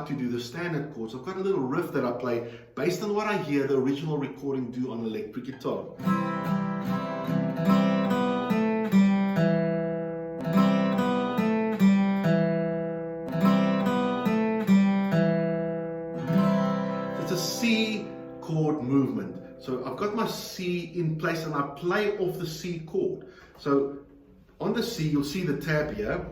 to do the standard chords, I've got a little riff that I play based on what I hear the original recording do on electric guitar. It's a C chord movement. So I've got my C in place and I play off the C chord. So on the C, you'll see the tab here.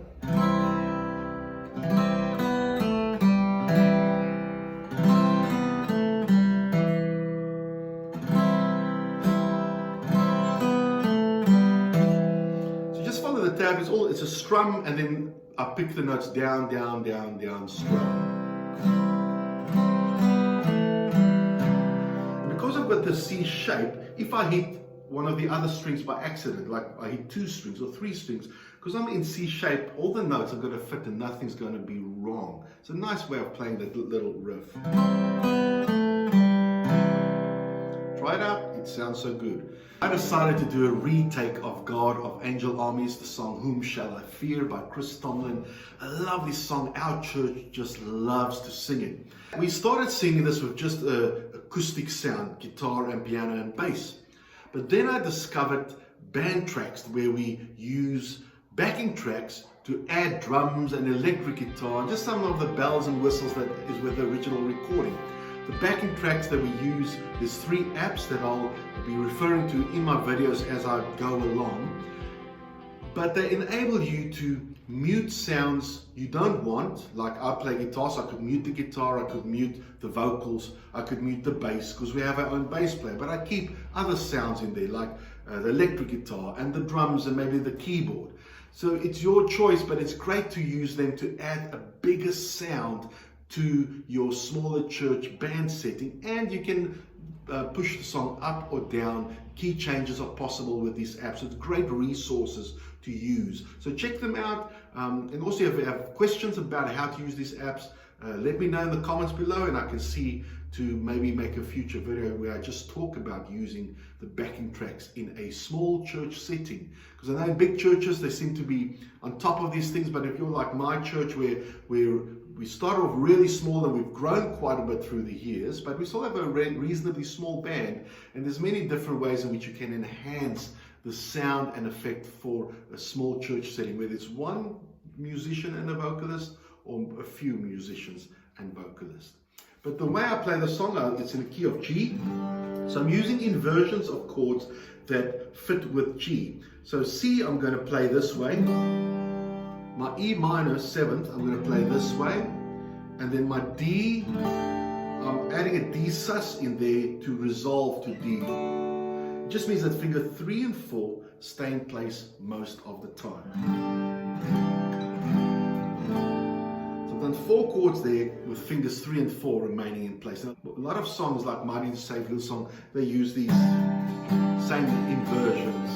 So just follow the tab. It's a strum, and then I pick the notes down, down, down, down, strum. Because I've got the C shape, if I hit one of the other strings by accident, like I hit 2 strings or 3 strings, because I'm in C shape, all the notes are going to fit and nothing's going to be wrong. It's a nice way of playing that little riff. Try it out, it sounds so good. I decided to do a retake of God of Angel Armies, the song Whom Shall I Fear by Chris Tomlin. A lovely song, our church just loves to sing it. We started singing this with just an acoustic sound, guitar and piano and bass. But then I discovered band tracks where we use backing tracks to add drums and electric guitar, just some of the bells and whistles that is with the original recording. The backing tracks that we use, there's 3 apps that I'll be referring to in my videos as I go along. But they enable you to mute sounds you don't want. Like I play guitar, so I could mute the guitar, I could mute the vocals, I could mute the bass, because we have our own bass player. But I keep other sounds in there, like the electric guitar and the drums and maybe the keyboard. So it's your choice, but it's great to use them to add a bigger sound to your smaller church band setting, and you can push the song up or down. Key changes are possible with these apps. It's great resources to use. So check them out. And also if you have questions about how to use these apps, let me know in the comments below, and I can see to maybe make a future video where I just talk about using the backing tracks in a small church setting. Because I know in big churches they seem to be on top of these things, but if you're like my church where we started off really small and we've grown quite a bit through the years, but we still have a reasonably small band, and there's many different ways in which you can enhance the sound and effect for a small church setting, whether it's one musician and a vocalist or a few musicians and vocalists. But the way I play the song, it's in the key of G. So I'm using inversions of chords that fit with G. So C, I'm going to play this way. My E minor 7th, I'm going to play this way. And then my D, I'm adding a D sus in there to resolve to D. It just means that finger 3 and 4 stay in place most of the time. So I've done 4 chords there with fingers 3 and 4 remaining in place. Now, a lot of songs like Mighty to Save Hillsong, they use these same inversions.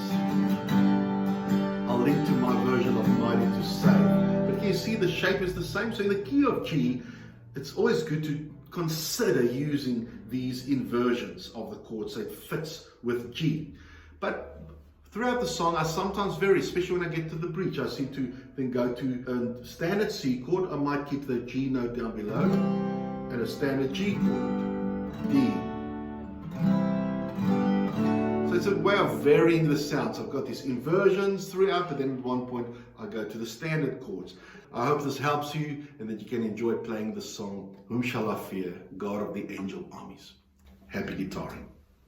I'll link to my version of Mighty to Save. But you see the shape is the same. So in the key of G, it's always good to consider using these inversions of the chord so it fits with G. But throughout the song, I sometimes vary, especially when I get to the bridge. I seem to then go to a standard C chord. I might keep the G note down below, and a standard G chord, D. So it's a way of varying the sounds. I've got these inversions throughout, but then at one point I go to the standard chords. I hope this helps you and that you can enjoy playing the song, Whom Shall I Fear, God of the Angel Armies. Happy guitaring.